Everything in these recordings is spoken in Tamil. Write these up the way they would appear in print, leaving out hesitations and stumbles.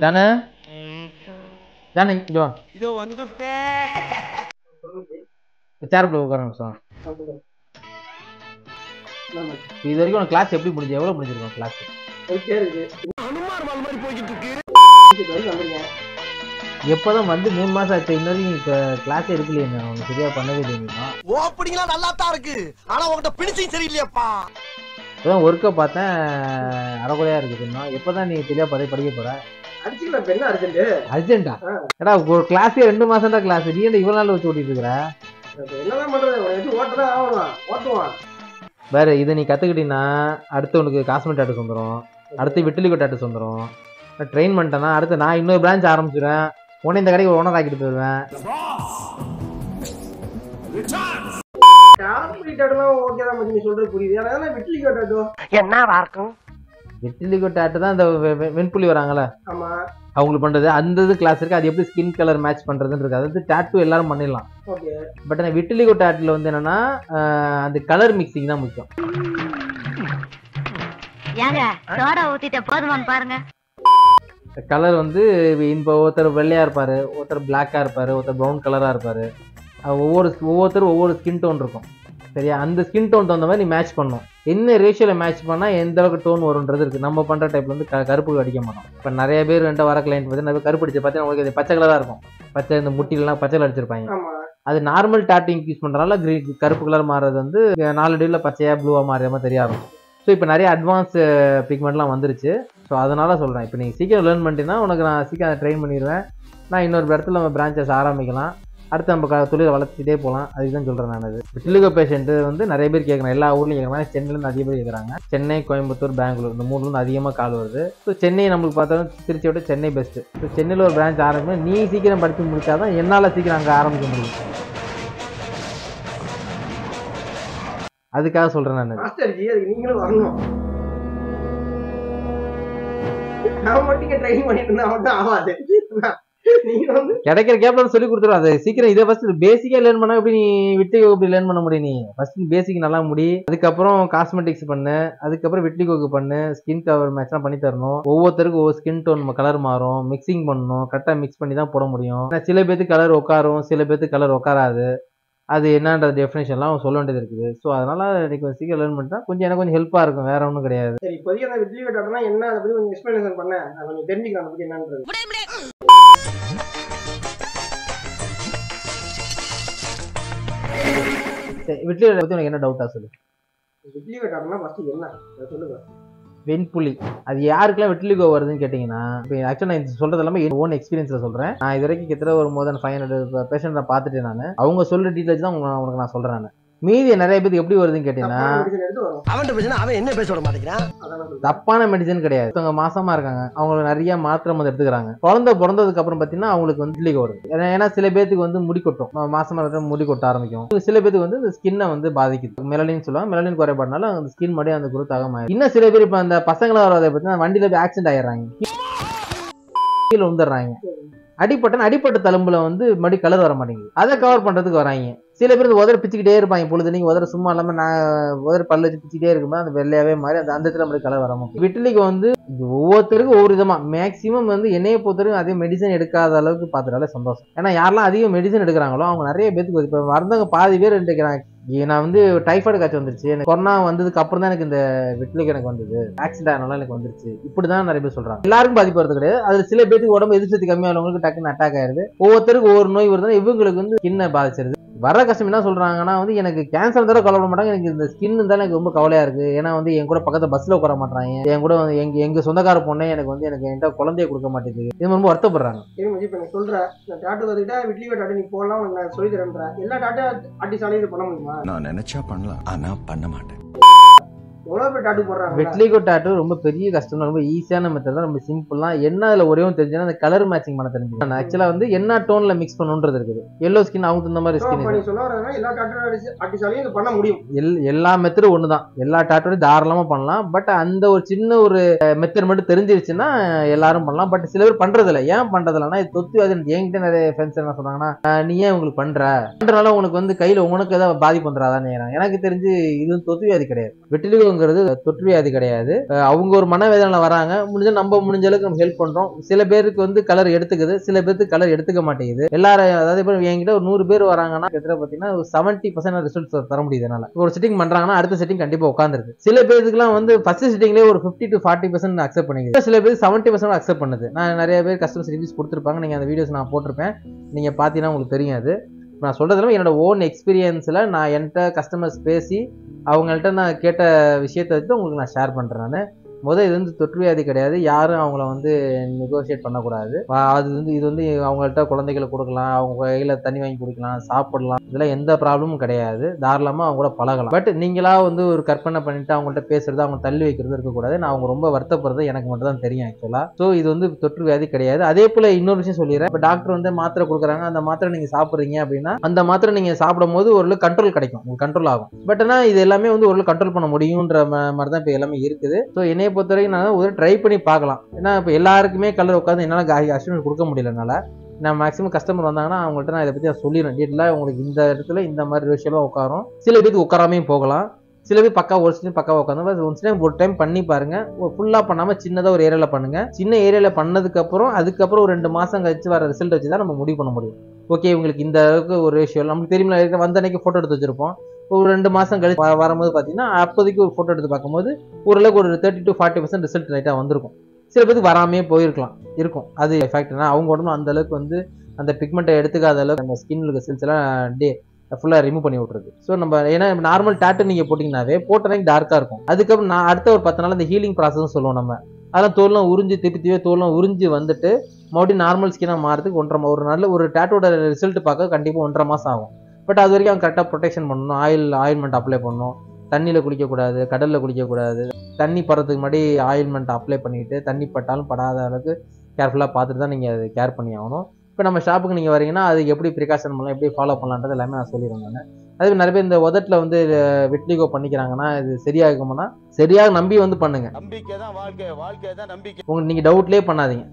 தானே தானே இதோ வந்து சேரப்பில் உட்காருங்க சார். இது வரைக்கும் உனக்கு கிளாஸ் எப்படி முடிஞ்சு எவ்வளோ முடிஞ்சிருக்கும் கிளாஸ்? எப்போதான் வந்து 3 மாசம் ஆச்சு, இன்ன வரைக்கும் இப்போ கிளாஸ் எடுக்கலையே. உனக்கு சரியா பண்ணவே இல்லையா? ஓப்பனிங்லாம் நல்லா தான் இருக்கு, ஆனா உங்ககிட்ட பினிஷிங் சரியில்லையாப்பா. இப்போதான் ஒர்க்கை பார்த்தேன், அரைக்குறையா இருக்குதுன்னா. எப்போதான் நீ சரியா படிக்க போற? அர்ஜென்டா? ஏடா ஒரு கிளாஸே 2 மாசம் தான் கிளாஸ், நீ என்ன இவ்வளவு நாள் வச்சு ஓட்டிட்டு இருக்கிற? வேற இதை நீ கத்துக்கிட்டீங்கன்னா அடுத்து உனக்கு காஸ்மெட் டாட்டூஸ் வந்துடும், அடுத்து விட்டிலிகோ டாட்டூஸ் வந்துடும். ட்ரெயின் பண்ணிட்டேன்னா அடுத்து நான் இன்னொரு பிரான்ச் ஆரம்பிச்சிடுவேன், உடனே இந்த கடைக்கு ஓனர் ஆக்கிட்டு போயிடுவேன். விட்டிலிகோ டாட்டூ தான் இந்த வெண்புலி வராங்கல்ல அவங்களுக்கு பண்றது. அந்த இது கிளாஸ் இருக்கு, அது எப்படி ஸ்கின் கலர் மேட்ச் பண்றதுன்னு இருக்கு. அதாவது டாட்டூ எல்லாரும் பண்ணிடலாம், பட் அந்த விட்டிலிகோ டாட்டூல வந்து என்னன்னா அந்த கலர் மிக்சிங் தான் முக்கியம். கலர் வந்து இப்போ ஒருத்தர் வெள்ளையா இருப்பாரு, ஒருத்தர் பிளாக்கா இருப்பாரு, ஒருத்தர் ப்ரௌன் கலரா இருப்பாரு. ஒவ்வொருத்தரும் ஒவ்வொரு ஸ்கின் டோன் இருக்கும், சரியா? அந்த ஸ்கின் டோன் தகுந்த மாதிரி நீ மேட்ச் பண்ணும். என்ன ரேஷியோல மேட்ச் பண்ணா எந்த அளவுக்கு டோன் வரும்ன்றது இருக்கு. நம்ம பண்ற டைப்ல வந்து கருப்பு அடிக்க மாட்டோம். இப்போ நிறைய பேர் என்கிட்ட வர கிளைண்ட் பார்த்தீங்கன்னா கருப்பு அடிச்சு பார்த்தீங்கன்னா உங்களுக்கு இது பச்சை கலரா இருக்கும். பச்சை இந்த முட்டிலாம் பச்சை அடிச்சிருப்பாங்க. அது நார்மல் டாட்டிங் யூஸ் பண்றதுனால கருப்பு கலர் மாறுறது வந்து 4 டியூல பச்சையா ப்ளூவா மாறிய மாதிரி தெரியாது. ஸோ இப்போ நிறைய அட்வான்ஸ் பிக்மெண்ட்லாம் வந்துருச்சு. ஸோ அதனால சொல்றேன், இப்போ நீங்கள் சீக்கிரம் லேர்ன் பண்ணிட்டீங்கன்னா உனக்கு நான் சீக்கிரம் ட்ரெயின் பண்ணிடுவேன். நான் இன்னொரு இடத்துல நம்ம பிரான்ச்சஸ் ஆரம்பிக்கலாம், அடுத்து நம்ம தொழிலை வளர்த்துட்டே போகலாம். அதுக்கு தான் சொல்கிறேன் நான். அது விட்டிலிகோ பேஷண்ட் வந்து நிறைய பேர் கேட்குறேன், எல்லா ஊர்லையும் கேட்குறாங்க. சென்னையிலேருந்து அதிக பேர் கேட்குறாங்க. சென்னை, கோயம்புத்தூர், பெங்களூர் இந்த 3லேருந்து அதிகமாக கால் வருது. ஸோ சென்னை நம்மளுக்கு பார்த்தாலும் திருச்சியை விட சென்னை பெஸ்ட்டு. ஸோ சென்னையில் ஒரு பிரான்ச் ஆரம்பிக்கும், நீ சீக்கிரம் படித்து முடிச்சாதான் என்னால் சீக்கிரம் அங்கே ஆரம்பிக்க முடியும். அதுக்காக சொல்கிறேன் நான். நீங்களும் வரணும், நான் மட்டும் ட்ரைனிங் பண்ணிட்டு இருந்தா மட்டும் ஆகாது. கிடைக்கிற கேப்ல சொல்லி கொடுத்துரும். அது சீக்கிரம் இதை ஃபர்ஸ்ட் பேசிக்கா லேர்ன் பண்ணா எப்படி நீ விட்டிலிகோ எப்படி லேர்ன் பண்ண முடியும்? நீ ஃபர்ஸ்ட் பேசிக் நல்லா முடி, அதுக்கப்புறம் காஸ்மெட்டிக்ஸ் பண்ணு, அதுக்கப்புறம் விட்டிலிகோக்கு பண்ணு, ஸ்கின் கவர் மேட்ச்லாம் பண்ணி தரணும். ஒவ்வொருத்தருக்கும் ஒவ்வொரு ஸ்கின் டோன் கலர் மாறும், மிக்சிங் பண்ணணும், கரெக்டாக மிக்ஸ் பண்ணி தான் போட முடியும். சில பேருக்கு கலர் உட்காரும், சில பேருக்கு கலர் உட்காராது. அது என்னன்ற டெஃபினேஷன்லாம் சொல்ல வேண்டியது இருக்குது. ஸோ அதனால எனக்கு சீக்கிரம் லேர்ன் பண்ணிட்டா கொஞ்சம் எனக்கு கொஞ்சம் ஹெல்ப்பாக இருக்கும், வேற ஒன்றும் கிடையாது. சரி, இப்போதைக்கு அந்த விட்டிலிகோ டாட்டூனா என்ன, அதை பற்றி கொஞ்சம் எக்ஸ்பிளனேஷன் பண்ண நான் கொஞ்சம் தெரிஞ்சுக்கிறேன், அதை பற்றி என்னன்றது. விட்டிலிகோ பற்றி உனக்கு என்ன டவுட்டா சொல்லு. விட்டிலிகோ டாட்டூனா ஃபர்ஸ்ட் என்ன சொல்லுங்க. வெண்புலி அது யாருக்கெல்லாம் விட்டிலிகோ வருதுன்னு கேட்டிங்கன்னா, இப்போ ஆக்சுவலாக நான் சொல்கிறது எல்லாமே என் ஓன் எக்ஸ்பீரியன்ஸில் சொல்கிறேன். நான் இது வரைக்கும் கிட்டத்தட்ட ஒரு more than 500 பேஷண்ட் நான் பார்த்துட்டேன். நான் அவங்க சொல்கிற டீட்டெயில்ஸ் தான் உனக்கு நான் சொல்கிறேன். நான் மீதி நிறைய பேருக்கு எப்படி வருதுன்னு கேட்டீங்கன்னா, அவன் என்ன பேச விட மாட்டேங்கிறான். தப்பான மெடிசன் கிடையாது. அவங்க மாசமா இருக்காங்க, அவங்க நிறைய மாத்திரை வந்து எடுத்துக்கிறாங்க. குழந்தை பிறந்ததுக்கு அப்புறம் பாத்தீங்கன்னா அவங்களுக்கு வந்து விட்டிலிகோ வருது. ஏன்னா சில பேருக்கு வந்து முடி கொட்டும், மாசமா இருக்க முடி கொட்ட ஆரம்பிக்கும். சில பேருக்கு வந்து இந்த ஸ்கின்னை வந்து பாதிக்குது. மெலனின் சொல்லுவாங்க, மெலனின் குறைபாடுனால அந்த ஸ்கின் மறுபடியும் அந்த குரோத் ஆகாம. இன்னும் சில பேர் இப்ப அந்த பசங்களா வரதை பார்த்தீங்கன்னா வண்டியில போய் ஆக்சிடென்ட் ஆயிடுறாங்க, கீழே வந்துடுறாங்க. அடிப்பட்ட தழும்புல வந்து மறுபடியும் கலர் வர மாட்டேங்குது, அதை கவர் பண்றதுக்கு வராங்க. சில பேர் உதர பிச்சுக்கிட்டே இருப்பாங்க, பொழுது நீங்க உதர சும்மா இல்லாம நான் உதர பல்லு வச்சு பிச்சுக்கிட்டே இருக்கும்போது அந்த வெள்ளையாவே மாதிரி அந்த இடத்துல மாதிரி கலர் வர மாட்டேங்குது. விட்டிலிகோ வந்து ஒவ்வொருத்தருக்கும் ஒவ்வொரு விதமா, மேக்சிமம் வந்து என்னைய பொறுத்தவரைக்கும் அதே மெடிசன் எடுக்காத அளவுக்கு பார்த்துட்டாலே சந்தோஷம். ஏன்னா யாரெல்லாம் அதிகம் மெடிசன் எடுக்கிறாங்களோ அவங்க நிறைய பேருக்கு இப்போ மருந்தவங்க பாதி பேர் எடுக்கிறாங்க. நான் வந்து டைஃபாய்டு காய்ச்சல் வந்துருச்சு, எனக்கு கொரோனா வந்ததுக்கு அப்புறம் தான் எனக்கு இந்த விட்டிலிகோ எனக்கு வந்தது, ஆக்சிடென்ட் ஆனாலும் எனக்கு வந்துருச்சு, இப்படிதான் நிறைய பேர் சொல்றாங்க. எல்லாருக்கும் பாதிப்பு வருது கிடையாது. அது சில பேருக்கு உடம்பு எதிர்ப்பு கம்மியானவங்களுக்கு டக்குன்னு அட்டாக் ஆயிருது. ஒவ்வொருத்தருக்கு ஒவ்வொரு நோய் வருதுன்னா இவங்களுக்கு வந்து ஸ்கின்னை பாதிச்சிருது. வர கஷ்டம் என்ன சொல்றாங்கன்னா வந்து எனக்கு கேன்சர் தர கவலை மாட்டாங்க, எனக்கு இந்த ஸ்கின் தான் எனக்கு ரொம்ப கவலையா இருக்கு. ஏன்னா வந்து என் கூட பக்கத்துல பஸ்ல உட்கார மாட்டாங்க, என் கூட வந்து எங்க சொந்தக்கார பொண்ணே எனக்கு வந்து எனக்கு என்கிட்ட குழந்தைய கொடுக்க மாட்டேங்குது. இது ரொம்ப வருத்தப்படுறாங்க. இப்ப நீ சொல்ற டாட்டூ வந்துட்டா விட்டிலிகோ டாட்டூ நீ போடலாம், நான் சொல்லி தரேன். எல்லா டாட்டூ ஆர்டிஸ்டாலையும் இது பண்ண முடியுமா? நான் நினைச்சா பண்ணலாம், ஆனா பண்ண மாட்டேன். எவ்வளவு பேர் டாட்டு போடுறாங்க. வெட்லிகோ டாட்டூ ரொம்ப பெரிய கஷ்டம், ரொம்ப ஈஸியான மெத்தட் தான், ரொம்ப சிம்பிள் தான். என்ன அதுல ஒரே ஒன்று தெரிஞ்சுன்னா அந்த கலர் மேட்சிங் பண்ண தெரிஞ்சுக்கணும். ஆக்சுவலா வந்து என்ன டோன்ல மிக்ஸ் பண்ணுன்றது இருக்குது. எல்லோ ஸ்கின் அவங்க இந்த மாதிரி ஸ்கின் நீ சொல்ல வரதுனா எல்லா டாட்டு ஆர்டிஸ்டாலையும் இது பண்ண முடியும். எல்லா மெத்தடும் ஒண்ணுதான், எல்லா டாட்டூரையும் தாராளமா பண்ணலாம். பட் அந்த ஒரு சின்ன ஒரு மெத்தட் மட்டும் தெரிஞ்சிருச்சுன்னா எல்லாரும் பண்ணலாம். பட் சில பேர் பண்றது இல்லை. ஏன் பண்றது இல்லைன்னா இது தொத்து அது என்கிட்ட நிறைய ஃப்ரெண்ட்ஸ் என்ன சொல்றாங்கன்னா, நீ ஏன் உங்களுக்கு பண்றதுனால உனக்கு வந்து கையில உனக்கு ஏதாவது பாதிப்பு பண்றாதான்னு. எனக்கு தெரிஞ்சு இது தொத்து வியாதி கிடையாது. வெட்டிலிகோங்கிறது தொற்று வியாதி கிடையாது. அவங்க ஒரு மனவேதனை வராங்க, நம்ம முடிஞ்ச அளவுக்கு நம்ம ஹெல்ப் பண்றோம். சில பேருக்கு வந்து கலர் எடுத்துக்குது, சில பேருக்கு கலர் எடுத்துக்க மாட்டேங்குது. எல்லாரும் அதாவது என்கிட்ட ஒரு 100 பேர் வராங்கன்னா கிட்டத்தட்ட பாத்தீங்கன்னா 70% ரிசல்ட் தர முடியுது. என்னால ஒரு செட்டிங் பண்றாங்கன்னா அடுத்த செட்டிங் கண்டிப்பா உட்காந்துருக்கு. சில பேருக்குலாம் வந்து ஃபர்ஸ்ட் செட்டிங்லேயே ஒரு 50 to 40% அக்செப்ட் பண்ணிக்குது. சில பேர் 70% அக்செப்ட் பண்ணுது. நான் நிறைய பேர் கஸ்டமர்ஸ் ரிவ்யூஸ் கொடுத்துருப்பாங்க, நீங்க அந்த வீடியோஸ் நான் போட்டிருப்பேன், நீங்க பாத்தீங்கன்னா உங்களுக்கு தெரியும். அது நான் சொல்றதுல என்னோட ஓன் எக்ஸ்பீரியன்ஸ்ல நான் என்கிட்ட கஸ்டமர்ஸ் பேசி அவங்கள்ட்ட நான் கேட்ட விஷயத்தை வச்சு உங்களுக்கு நான் ஷேர் பண்றேன். நான் முதல் இது வந்து தொற்று வியாதி கிடையாது. யாரும் அவங்கள வந்து நெகோசியேட் பண்ணக்கூடாது. அது வந்து இது வந்து அவங்கள்ட்ட குழந்தைகளை கொடுக்கலாம், அவங்க கையில தண்ணி வாங்கி குடிக்கலாம், சாப்பிடலாம், இதெல்லாம் எந்த ப்ராப்ளமும் கிடையாது. தாராளமா அவங்க கூட பழகலாம். பட் நீங்களா வந்து ஒரு கற்பனை பண்ணிட்டு அவங்கள்ட்ட பேசுறது, அவங்க தள்ளி வைக்கிறது இருக்கக்கூடாது. நான் அவங்க ரொம்ப வருத்தப்படுறது எனக்கு மட்டும் தான் தெரியும் ஆக்சுவலா. ஸோ இது வந்து தொற்று வியாதி கிடையாது. அதே போல இன்னொரு விஷயம் சொல்லிடுறேன். இப்போ டாக்டர் வந்து மாத்திரை கொடுக்குறாங்க, அந்த மாத்திரை நீங்க சாப்பிட்றீங்க அப்படின்னா அந்த மாத்திரை நீங்க சாப்பிடும் போது ஒரு கண்ட்ரோல் கிடைக்கும், உங்களுக்கு கண்ட்ரோல் ஆகும். பட் ஆனால் இது எல்லாமே வந்து ஒரு கண்ட்ரோல் பண்ண முடியுன்ற மாதிரி தான் இப்போ எல்லாமே இருக்குது. ஸோ என்னைய பொறுத்த வரைக்கும் நான் ஒரு ட்ரை பண்ணி பார்க்கலாம். ஏன்னா இப்போ எல்லாருக்குமே கலர் உட்காந்து என்னால் அஷ்யூரன்ஸ் கொடுக்க முடியலனால நான் மேக்ஸிமம் கஸ்டமர் வந்தாங்கன்னா அவங்கள்ட்ட நான் இதை பற்றி சொல்லிடுறேன். டீட்டெயிலாக உங்களுக்கு இந்த இடத்துல இந்த மாதிரி ரேஷியோலாம் உட்காரும். சில பேருக்கு உட்காராமையும் போகலாம், சில பேர் பக்கா ஒரு சின்ன பக்கா உட்காந்து ஒரு டைம் பண்ணி பாருங்க. ஃபுல்லாக பண்ணாமல் சின்னதாக ஒரு ஏரியாவில் பண்ணுங்க. சின்ன ஏரியாவில் பண்ணதுக்கப்புறம் அதுக்கப்புறம் ஒரு 2 மாதம் கழிச்சு வர ரிசல்ட் வச்சு தான் நம்ம முடிவு பண்ண முடியும். ஓகே உங்களுக்கு இந்த அளவுக்கு ஒரு ரேஷியோ நமக்கு தெரியுமா, வந்த அன்னைக்கு ஃபோட்டோ எடுத்து வச்சிருப்போம். ஒரு 2 மாதம் கழிச்சு வரும்போது பார்த்தீங்கன்னா அப்போதைக்கு ஒரு ஃபோட்டோ எடுத்து பார்க்கும்போது ஓரளவுக்கு ஒரு 30 to 40% ரிசல்ட் ரைட்டாக வந்திருக்கும். சில பேருக்கு வராமே போயிருக்கலாம் இருக்கும். அது எஃபெக்ட்னா அவங்க உடம்பு அந்த அளவுக்கு வந்து அந்த பிக்மெண்ட்டை எடுத்துக்காத அளவுக்கு அந்த ஸ்கின் இருக்க செல்ஸ் எல்லாம் ஃபுல்லாக ரிமூவ் பண்ணி விட்டுருக்கு. ஸோ நம்ம ஏன்னா நார்மல் டாட்டு நீங்கள் போட்டிங்கன்னாவே போட்டோன்னே டார்க்காக இருக்கும். அதுக்கப்புறம் நான் அடுத்த ஒரு 10 நாள் இந்த ஹீலிங் ப்ராசஸ் சொல்லுவோம். நம்ம அதெல்லாம் தோல்லாம் உறிஞ்சி திருப்பி தோல்லாம் உறிஞ்சி வந்துட்டு மறுபடியும் நார்மல் ஸ்கின்னாக மாறதுக்கு ஒரு நல்ல ஒரு டாட்டோட ரிசல்ட் பார்க்க கண்டிப்பாக 1.5 மாதம் ஆகும். பட் அது வரைக்கும் அவங்க கரெக்டாக ப்ரொடெக்ஷன் பண்ணணும், ஆயில்மெண்ட் அப்ளை பண்ணணும், தண்ணியில் குளிக்கக்கூடாது, கடலில் குளிக்கக்கூடாது, தண்ணி படுறதுக்கு முன்னாடி ஆயில்மெண்ட் அப்ளை பண்ணிவிட்டு தண்ணி பட்டாலும் படாத அளவுக்கு கேர்ஃபுல்லாக பார்த்துட்டு தான் நீங்கள் அது கேர் பண்ணி ஆகணும். இப்போ நம்ம ஷாப்புக்கு நீங்கள் வரீங்கன்னா அது எப்படி ப்ரிகாஷன் பண்ணலாம், எப்படி ஃபாலோ பண்ணலான்றது எல்லாமே நான் சொல்லிடுவேன். நான் அதே நிறைய பேர் இந்த உதட்டில் வந்து வெட்லிகோ பண்ணிக்கிறாங்கன்னா இது சரியாகும்னா சரியாக நம்பி வந்து பண்ணுங்க. நம்பிக்கை தான் வாழ்க்கை, வாழ்க்கை தான் நம்பிக்கை. உங்களுக்கு நீங்கள் டவுட்லேயே பண்ணாதீங்க.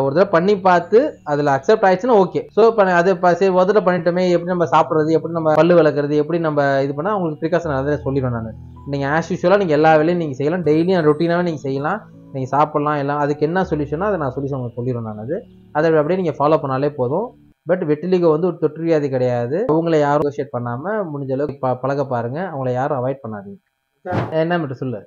ஒரு தடவை பண்ணி பார்த்து அதில் அக்செப்ட் ஆயிடுச்சுன்னா ஓகே. ஸோ இப்போ அது சரி உதட்ட பண்ணிட்டோமே, எப்படி நம்ம சாப்பிட்றது, எப்படி நம்ம பல்லு விளக்குறது, எப்படி நம்ம இது பண்ணால் உங்களுக்கு ப்ரிகாஷன் அதை சொல்லிடுவேன் நான். நீங்கள் ஆஸ் யூஷுவலாக நீங்கள் எல்லா வேலையும் நீங்கள் செய்யலாம், டெய்லியும் ரொட்டீனாகவே நீங்கள் செய்யலாம், நீங்கள் சாப்பிட்லாம் எல்லாம். அதுக்கு என்ன சொல்யூஷனோ அதை நான் சொல்யூஷன் உங்களுக்கு சொல்லிடுவேன் நான். அதை அப்படியே நீங்கள் ஃபாலோ பண்ணாலே போதும். பட் வெட்டிலிகோ வந்து ஒரு தொற்று வியாதி கிடையாது. அவங்கள யாரும் நெகோஷியேட் பண்ணாமல் முடிஞ்ச அளவுக்கு பழக பாருங்க. அவங்கள யாரும் அவாய்ட் பண்ணாதீங்க. என்ன மட்டும் சொல்லு.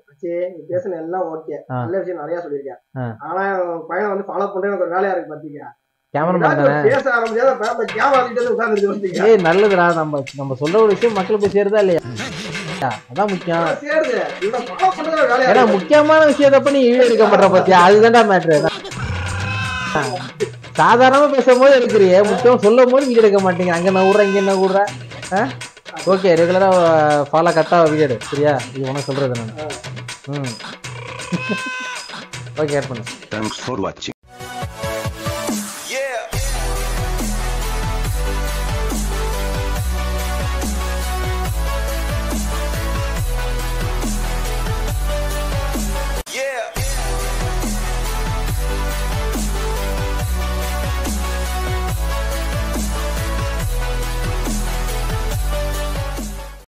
பேசுன எல்லாம் ஓகே, நல்ல விஷயம் நிறைய சொல்லியிருக்கேன். ஆனா பையனை வந்து ஃபாலோ பண்றது எனக்கு ஒரு வேலையா இருக்கு பாத்தீங்க. நல்லதுடா, நம்ம சொல்ற ஒரு விஷயம் மக்கள் போய் சேருதா இல்லையா, அதான் முக்கியம். ஏன்னா முக்கியமான விஷயத்தப்ப நீ வீடியோ எடுக்க மாட்டற பத்தியா, அதுதான்டா மேட்ரு. சாதாரணமா பேசும்போது எடுக்கிறிய, முக்கியம் சொல்லும் போது வீடியோ எடுக்க மாட்டீங்க. அங்க நான் விடுறேன், இங்க என்ன விடுறேன். ஓகே, ரெகுலரா ஃபாலோ கரெக்டா வீடியோ எடு சரியா, இது உனக்கு சொல்றது நான். ஓகே, ஆட் பண்ணு. Thanks for watching.